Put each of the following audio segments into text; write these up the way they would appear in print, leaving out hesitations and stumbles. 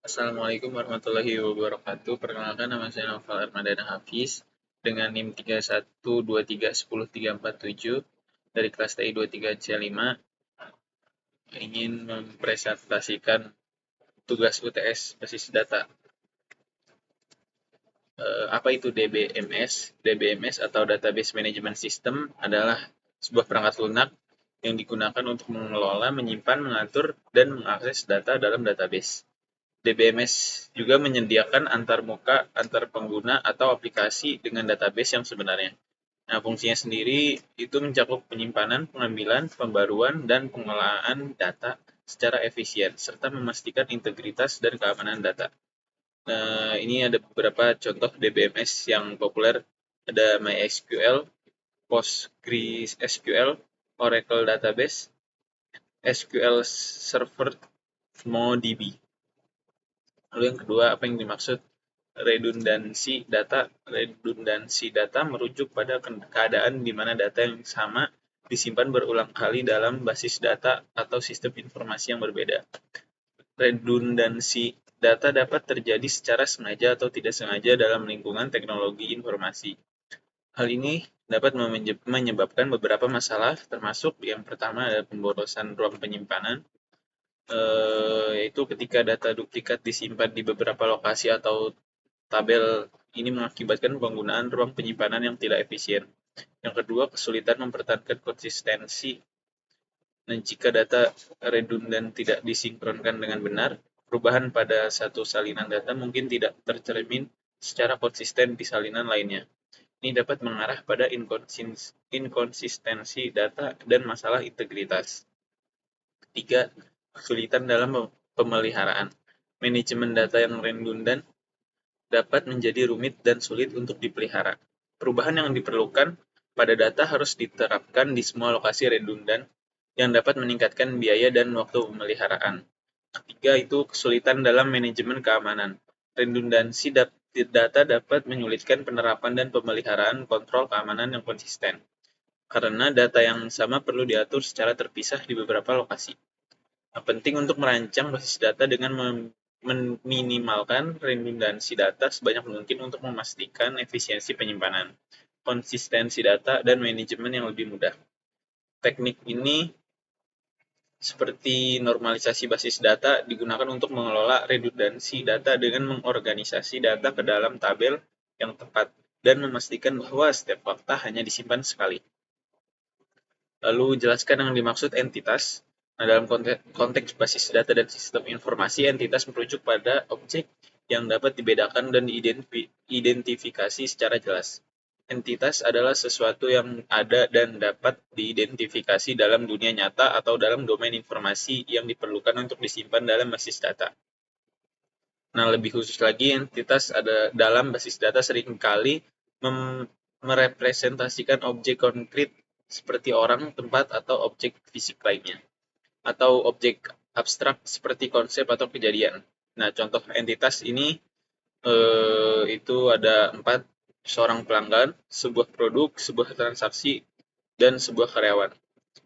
Assalamualaikum warahmatullahi wabarakatuh. Perkenalkan, nama saya Noval Armadana Hafiz dengan NIM 31231037 dari kelas TI 23C5, ingin mempresentasikan tugas UTS basis data. Apa itu DBMS? DBMS atau Database Management System adalah sebuah perangkat lunak yang digunakan untuk mengelola, menyimpan, mengatur, dan mengakses data dalam database. DBMS juga menyediakan antarmuka antar pengguna atau aplikasi dengan database yang sebenarnya. Nah, fungsinya sendiri itu mencakup penyimpanan, pengambilan, pembaruan, dan pengelolaan data secara efisien, serta memastikan integritas dan keamanan data. Nah, ini ada beberapa contoh DBMS yang populer. Ada MySQL, PostgreSQL, Oracle Database, SQL Server, MongoDB. Lalu yang kedua, apa yang dimaksud redundansi data? Redundansi data merujuk pada keadaan di mana data yang sama disimpan berulang kali dalam basis data atau sistem informasi yang berbeda. Redundansi data dapat terjadi secara sengaja atau tidak sengaja dalam lingkungan teknologi informasi. Hal ini dapat menyebabkan beberapa masalah, termasuk yang pertama adalah pemborosan ruang penyimpanan, yaitu ketika data duplikat disimpan di beberapa lokasi atau tabel. Ini mengakibatkan penggunaan ruang penyimpanan yang tidak efisien. Yang kedua, kesulitan mempertahankan konsistensi. Dan jika data redundan tidak disinkronkan dengan benar, perubahan pada satu salinan data mungkin tidak tercermin secara konsisten di salinan lainnya. Ini dapat mengarah pada inkonsistensi data dan masalah integritas. Ketiga, kesulitan dalam pemeliharaan. Manajemen data yang redundan dapat menjadi rumit dan sulit untuk dipelihara. Perubahan yang diperlukan pada data harus diterapkan di semua lokasi redundan yang dapat meningkatkan biaya dan waktu pemeliharaan. Ketiga, itu kesulitan dalam manajemen keamanan. Redundansi data dapat menyulitkan penerapan dan pemeliharaan kontrol keamanan yang konsisten, karena data yang sama perlu diatur secara terpisah di beberapa lokasi. Penting untuk merancang basis data dengan meminimalkan redundansi data sebanyak mungkin untuk memastikan efisiensi penyimpanan, konsistensi data, dan manajemen yang lebih mudah. Teknik ini seperti normalisasi basis data digunakan untuk mengelola redundansi data dengan mengorganisasi data ke dalam tabel yang tepat dan memastikan bahwa setiap fakta hanya disimpan sekali. Lalu jelaskan yang dimaksud entitas. Nah, dalam konteks basis data dan sistem informasi, entitas merujuk pada objek yang dapat dibedakan dan diidentifikasi secara jelas. Entitas adalah sesuatu yang ada dan dapat diidentifikasi dalam dunia nyata atau dalam domain informasi yang diperlukan untuk disimpan dalam basis data. Nah, lebih khusus lagi, entitas ada dalam basis data seringkali merepresentasikan objek konkret seperti orang, tempat, atau objek fisik lainnya, atau objek abstrak seperti konsep atau kejadian. Nah, contoh entitas ini itu ada 4: seorang pelanggan, sebuah produk, sebuah transaksi, dan sebuah karyawan.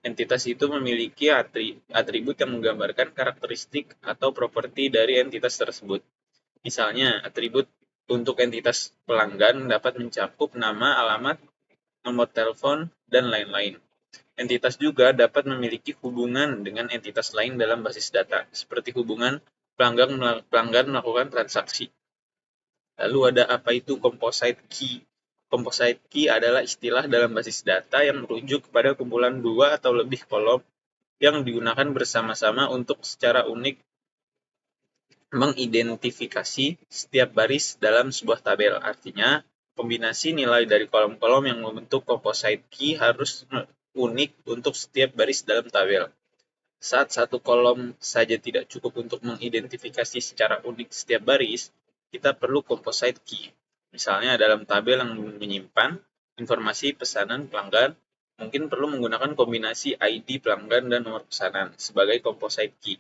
Entitas itu memiliki atribut yang menggambarkan karakteristik atau properti dari entitas tersebut. Misalnya, atribut untuk entitas pelanggan dapat mencakup nama, alamat, nomor telepon, dan lain-lain. Entitas juga dapat memiliki hubungan dengan entitas lain dalam basis data, seperti hubungan pelanggan melakukan transaksi. Lalu ada apa itu composite key? Composite key adalah istilah dalam basis data yang merujuk kepada kumpulan 2 atau lebih kolom yang digunakan bersama-sama untuk secara unik mengidentifikasi setiap baris dalam sebuah tabel. Artinya, kombinasi nilai dari kolom-kolom yang membentuk composite key harus unik untuk setiap baris dalam tabel. Saat satu kolom saja tidak cukup untuk mengidentifikasi secara unik setiap baris, kita perlu composite key. Misalnya dalam tabel yang menyimpan informasi pesanan pelanggan, mungkin perlu menggunakan kombinasi ID pelanggan dan nomor pesanan sebagai composite key.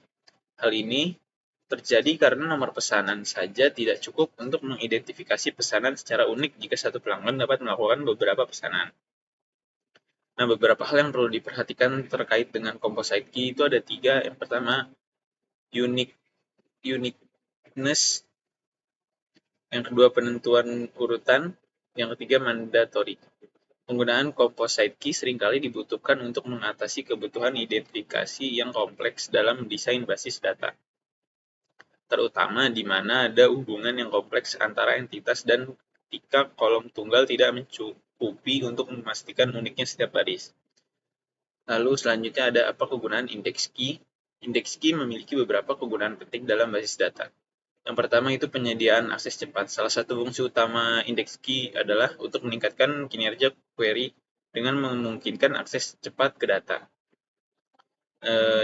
Hal ini terjadi karena nomor pesanan saja tidak cukup untuk mengidentifikasi pesanan secara unik jika satu pelanggan dapat melakukan beberapa pesanan. Nah, beberapa hal yang perlu diperhatikan terkait dengan composite key itu ada 3. Yang pertama, unique completeness, yang kedua penentuan urutan, yang ketiga mandatory. Penggunaan composite key seringkali dibutuhkan untuk mengatasi kebutuhan identifikasi yang kompleks dalam desain basis data, terutama di mana ada hubungan yang kompleks antara entitas dan ketika kolom tunggal tidak mencukupi untuk memastikan uniknya setiap baris. Lalu selanjutnya ada apa kegunaan index key. Index key memiliki beberapa kegunaan penting dalam basis data. Yang pertama itu penyediaan akses cepat. Salah satu fungsi utama index key adalah untuk meningkatkan kinerja query dengan memungkinkan akses cepat ke data.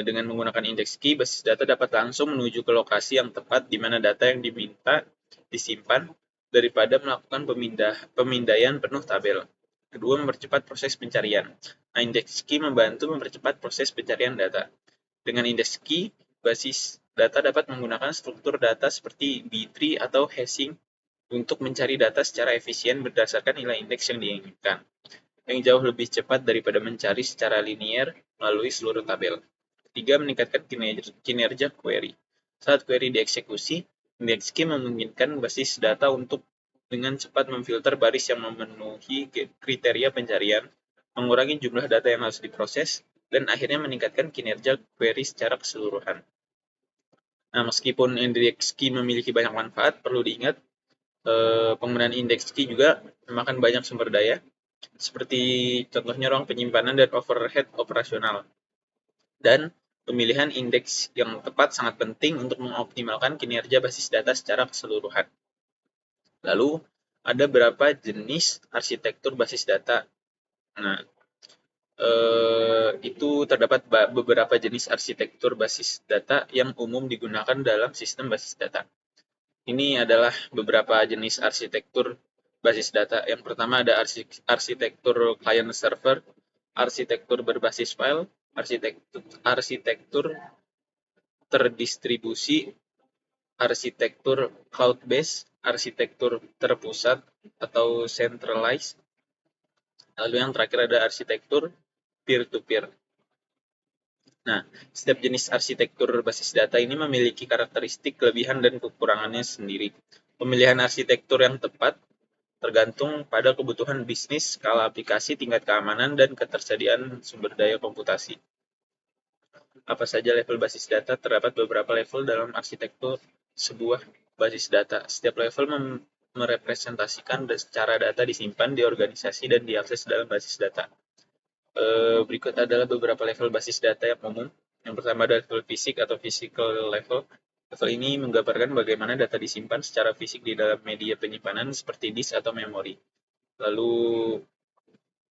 Dengan menggunakan index key, basis data dapat langsung menuju ke lokasi yang tepat di mana data yang diminta disimpan daripada melakukan pemindaian penuh tabel. Kedua, mempercepat proses pencarian. Nah, index key membantu mempercepat proses pencarian data. Dengan index key, basis data dapat menggunakan struktur data seperti B-tree atau hashing untuk mencari data secara efisien berdasarkan nilai indeks yang diinginkan, yang jauh lebih cepat daripada mencari secara linier melalui seluruh tabel. Ketiga, meningkatkan kinerja query. Saat query dieksekusi, index key memungkinkan basis data untuk dengan cepat memfilter baris yang memenuhi kriteria pencarian, mengurangi jumlah data yang harus diproses, dan akhirnya meningkatkan kinerja query secara keseluruhan. Nah, meskipun index key memiliki banyak manfaat, perlu diingat penggunaan index key juga memakan banyak sumber daya, seperti contohnya ruang penyimpanan dan overhead operasional. Dan pemilihan indeks yang tepat sangat penting untuk mengoptimalkan kinerja basis data secara keseluruhan. Lalu, ada berapa jenis arsitektur basis data? Nah, itu terdapat beberapa jenis arsitektur basis data yang umum digunakan dalam sistem basis data. Ini adalah beberapa jenis arsitektur basis data. Yang pertama ada arsitektur client server, arsitektur berbasis file, arsitektur terdistribusi, arsitektur cloud-based, arsitektur terpusat atau centralized. Lalu yang terakhir ada arsitektur peer-to-peer. Nah, setiap jenis arsitektur basis data ini memiliki karakteristik kelebihan dan kekurangannya sendiri. Pemilihan arsitektur yang tepat tergantung pada kebutuhan bisnis, skala aplikasi, tingkat keamanan, dan ketersediaan sumber daya komputasi. Apa saja level basis data? Terdapat beberapa level dalam arsitektur sebuah basis data. Setiap level merepresentasikan cara data disimpan, diorganisasi, dan diakses dalam basis data. Berikut adalah beberapa level basis data yang umum. Yang pertama ada level fisik atau physical level. Level ini menggambarkan bagaimana data disimpan secara fisik di dalam media penyimpanan seperti disk atau memori. Lalu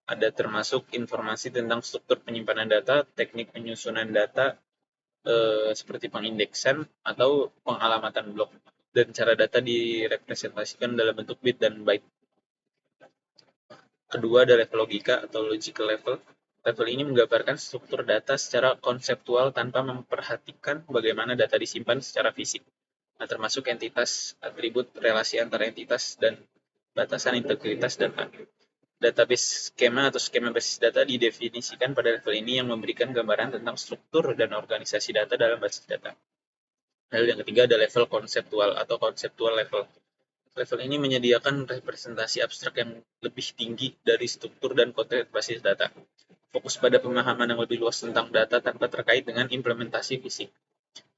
ada termasuk informasi tentang struktur penyimpanan data, teknik penyusunan data seperti pengindeksan atau pengalamatan blok, dan cara data direpresentasikan dalam bentuk bit dan byte. Kedua ada level logika atau logical level. Level ini menggambarkan struktur data secara konseptual tanpa memperhatikan bagaimana data disimpan secara fisik. Nah, termasuk entitas, atribut, relasi antara entitas, dan batasan integritas data. Database skema atau skema basis data didefinisikan pada level ini yang memberikan gambaran tentang struktur dan organisasi data dalam basis data. Lalu yang ketiga ada level konseptual atau conceptual level. Level ini menyediakan representasi abstrak yang lebih tinggi dari struktur dan konteks basis data. Fokus pada pemahaman yang lebih luas tentang data tanpa terkait dengan implementasi fisik.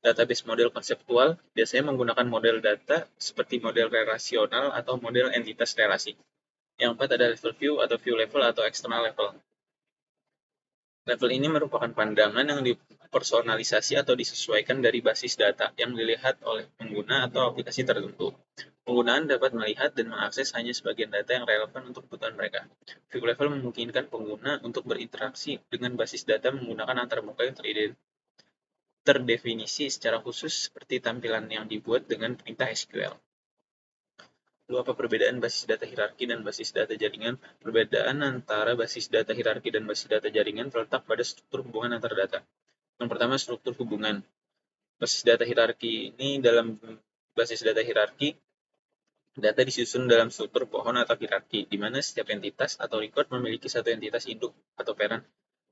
Database model konseptual biasanya menggunakan model data seperti model relasional atau model entitas relasi. Yang keempat ada level view atau view level atau external level. Level ini merupakan pandangan yang dipersonalisasi atau disesuaikan dari basis data yang dilihat oleh pengguna atau aplikasi tertentu. Penggunaan dapat melihat dan mengakses hanya sebagian data yang relevan untuk kebutuhan mereka. View level memungkinkan pengguna untuk berinteraksi dengan basis data menggunakan antarmuka yang terdefinisi secara khusus seperti tampilan yang dibuat dengan perintah SQL. Lalu apa perbedaan basis data hierarki dan basis data jaringan? Perbedaan antara basis data hierarki dan basis data jaringan terletak pada struktur hubungan antar data. Yang pertama, struktur hubungan. Basis data hierarki ini dalam basis data hierarki, data disusun dalam struktur pohon atau hierarki, di mana setiap entitas atau record memiliki satu entitas induk atau parent,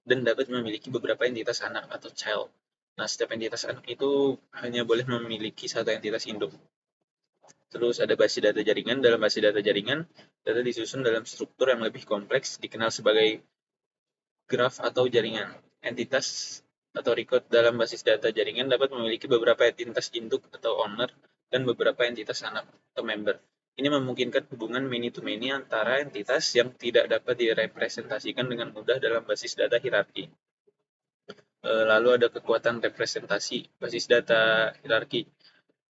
dan dapat memiliki beberapa entitas anak atau child. Nah, setiap entitas anak itu hanya boleh memiliki satu entitas induk. Terus ada basis data jaringan. Dalam basis data jaringan, data disusun dalam struktur yang lebih kompleks, dikenal sebagai graf atau jaringan. Entitas atau record dalam basis data jaringan dapat memiliki beberapa entitas induk atau owner dan beberapa entitas anak atau member. Ini memungkinkan hubungan many-to-many antara entitas yang tidak dapat direpresentasikan dengan mudah dalam basis data hierarki. Lalu ada kekuatan representasi basis data hierarki.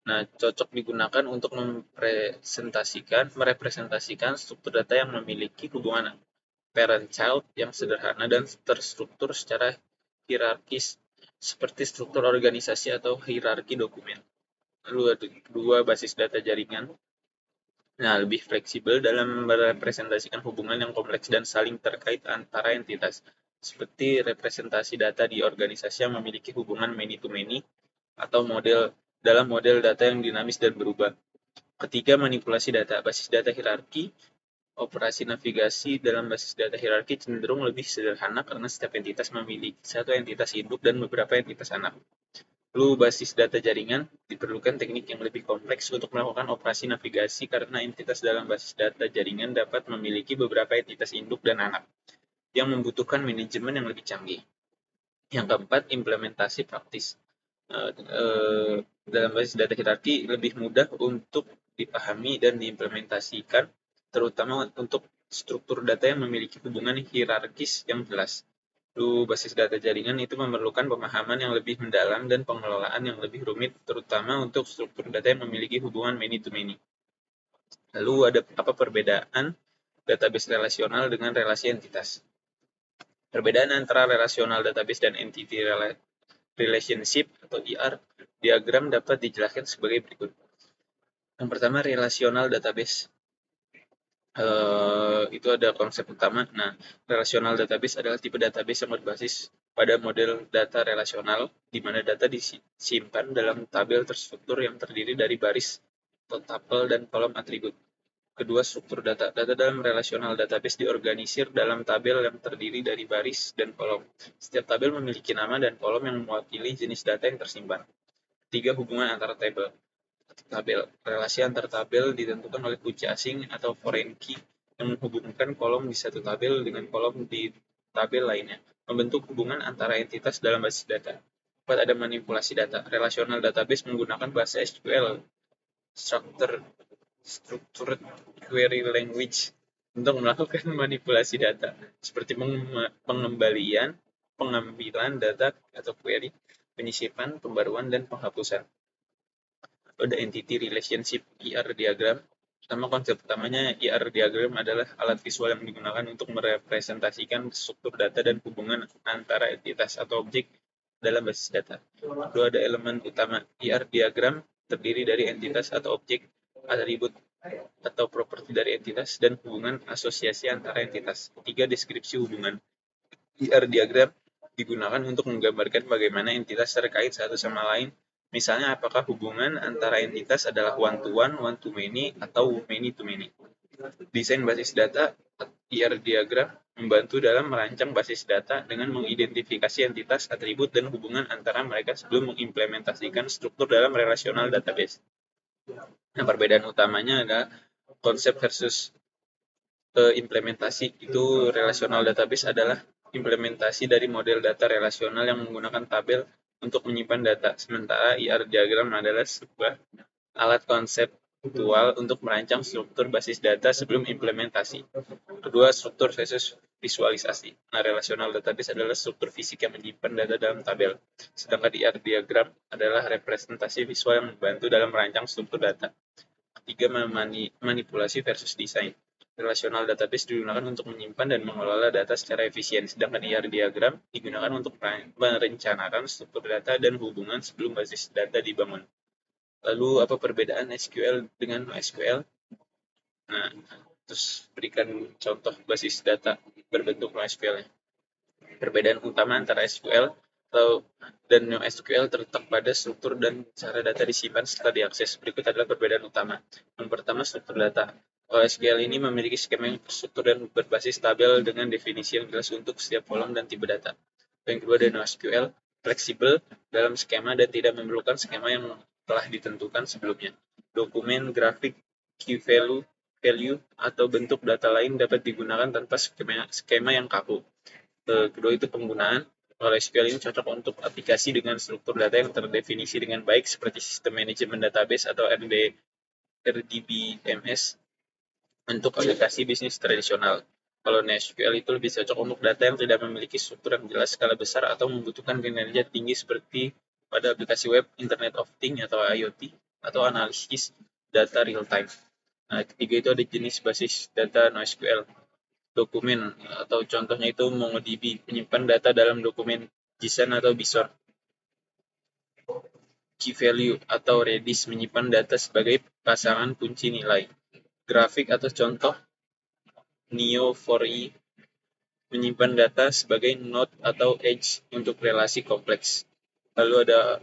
Nah, cocok digunakan untuk merepresentasikan struktur data yang memiliki hubungan parent-child yang sederhana dan terstruktur secara hierarkis, seperti struktur organisasi atau hierarki dokumen. Lalu ada dua basis data jaringan. Nah, lebih fleksibel dalam merepresentasikan hubungan yang kompleks dan saling terkait antara entitas, seperti representasi data di organisasi yang memiliki hubungan many-to-many atau dalam model data yang dinamis dan berubah. Ketiga, manipulasi data. Basis data hierarki. Operasi navigasi dalam basis data hierarki cenderung lebih sederhana karena setiap entitas memiliki satu entitas induk dan beberapa entitas anak. Lalu basis data jaringan, diperlukan teknik yang lebih kompleks untuk melakukan operasi navigasi karena entitas dalam basis data jaringan dapat memiliki beberapa entitas induk dan anak, yang membutuhkan manajemen yang lebih canggih. Yang keempat, implementasi praktis. Dalam basis data hierarki lebih mudah untuk dipahami dan diimplementasikan, terutama untuk struktur data yang memiliki hubungan hierarkis yang jelas. Lalu basis data jaringan itu memerlukan pemahaman yang lebih mendalam dan pengelolaan yang lebih rumit, terutama untuk struktur data yang memiliki hubungan many-to-many. Lalu ada apa perbedaan database relasional dengan relasi entitas? Perbedaan antara relational database dan entity relationship atau ER diagram dapat dijelaskan sebagai berikut. Yang pertama, relational database. Itu ada konsep utama. Nah, relational database adalah tipe database yang berbasis pada model data relasional, di mana data disimpan dalam tabel terstruktur yang terdiri dari baris atau tuple dan kolom atribut. Kedua, struktur data. Data dalam relational database diorganisir dalam tabel yang terdiri dari baris dan kolom. Setiap tabel memiliki nama dan kolom yang mewakili jenis data yang tersimpan. Tiga, hubungan antara tabel. Relasi antar tabel ditentukan oleh kunci asing atau foreign key yang menghubungkan kolom di satu tabel dengan kolom di tabel lainnya, membentuk hubungan antara entitas dalam basis data. Empat, ada manipulasi data. Relational database menggunakan bahasa SQL, Structured Query Language, untuk melakukan manipulasi data, seperti pengembalian, pengambilan data atau query, penyisipan, pembaruan, dan penghapusan. Ada entity relationship ER diagram. Pertama, konsep utamanya ER diagram adalah alat visual yang digunakan untuk merepresentasikan struktur data dan hubungan antara entitas atau objek dalam basis data. Kedua, ada elemen utama ER diagram terdiri dari entitas atau objek, atribut atau properti dari entitas, dan hubungan asosiasi antara entitas. Ketiga, deskripsi hubungan. ER diagram digunakan untuk menggambarkan bagaimana entitas terkait satu sama lain. Misalnya, apakah hubungan antara entitas adalah one-to-one, one-to-many, atau many-to-many. Desain basis data ER diagram membantu dalam merancang basis data dengan mengidentifikasi entitas, atribut, dan hubungan antara mereka sebelum mengimplementasikan struktur dalam relational database. Nah, perbedaan utamanya adalah konsep versus implementasi. Itu relational database adalah implementasi dari model data relasional yang menggunakan tabel untuk menyimpan data, sementara ER diagram adalah sebuah alat konseptual untuk merancang struktur basis data sebelum implementasi. Kedua, struktur versus visualisasi. Nah, relational database adalah struktur fisik yang menyimpan data dalam tabel, sedangkan ER diagram adalah representasi visual yang membantu dalam merancang struktur data. Ketiga, manipulasi versus desain. Relational database digunakan untuk menyimpan dan mengelola data secara efisien, sedangkan ER diagram digunakan untuk merencanakan struktur data dan hubungan sebelum basis data dibangun. Lalu, apa perbedaan SQL dengan NoSQL? Nah, terus berikan contoh basis data berbentuk NoSQL. Perbedaan utama antara SQL dan NoSQL terletak pada struktur dan cara data disimpan setelah diakses. Berikut adalah perbedaan utama. Yang pertama, struktur data. SQL ini memiliki skema yang terstruktur dan berbasis tabel dengan definisi yang jelas untuk setiap kolom dan tipe data. Yang kedua, ada NoSQL, fleksibel dalam skema dan tidak memerlukan skema yang telah ditentukan sebelumnya. Dokumen, grafik, key value, atau bentuk data lain dapat digunakan tanpa skema yang kaku. Kedua itu penggunaan. Kalau SQL ini cocok untuk aplikasi dengan struktur data yang terdefinisi dengan baik seperti sistem manajemen database atau RDBMS untuk aplikasi bisnis tradisional. Kalau NoSQL itu lebih cocok untuk data yang tidak memiliki struktur yang jelas, skala besar, atau membutuhkan kinerja tinggi seperti pada aplikasi web, Internet of Things atau IoT, atau analisis data real time. Nah, ketiga itu ada jenis basis data NoSQL. Dokumen atau contohnya itu MongoDB, menyimpan data dalam dokumen JSON atau Bison. Key value atau Redis, menyimpan data sebagai pasangan kunci nilai. Grafik atau contoh Neo4j, menyimpan data sebagai node atau edge untuk relasi kompleks. Lalu ada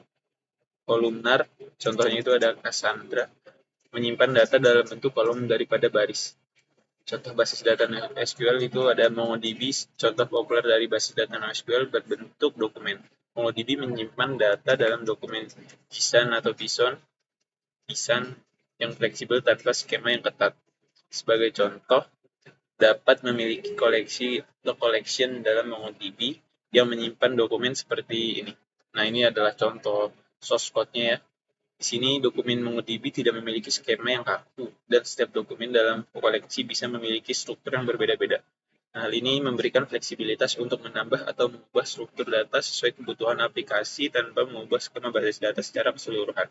kolumnar, contohnya itu ada Cassandra, menyimpan data dalam bentuk kolom daripada baris. Contoh basis data NoSQL itu ada MongoDB, contoh populer dari basis data NoSQL berbentuk dokumen. MongoDB menyimpan data dalam dokumen JSON atau Bison yang fleksibel tanpa skema yang ketat. Sebagai contoh, dapat memiliki koleksi atau collection dalam MongoDB yang menyimpan dokumen seperti ini. Nah, ini adalah contoh source code-nya ya. Di sini dokumen MongoDB tidak memiliki skema yang kaku dan setiap dokumen dalam koleksi bisa memiliki struktur yang berbeda-beda. Nah, hal ini memberikan fleksibilitas untuk menambah atau mengubah struktur data sesuai kebutuhan aplikasi tanpa mengubah skema basis data secara keseluruhan.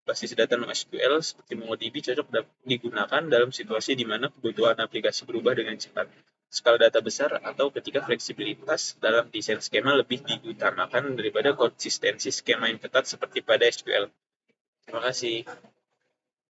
Basis data NoSQL seperti MongoDB cocok digunakan dalam situasi di mana kebutuhan aplikasi berubah dengan cepat, skala data besar, atau ketika fleksibilitas dalam desain skema lebih diutamakan daripada konsistensi skema yang ketat seperti pada SQL. Terima kasih.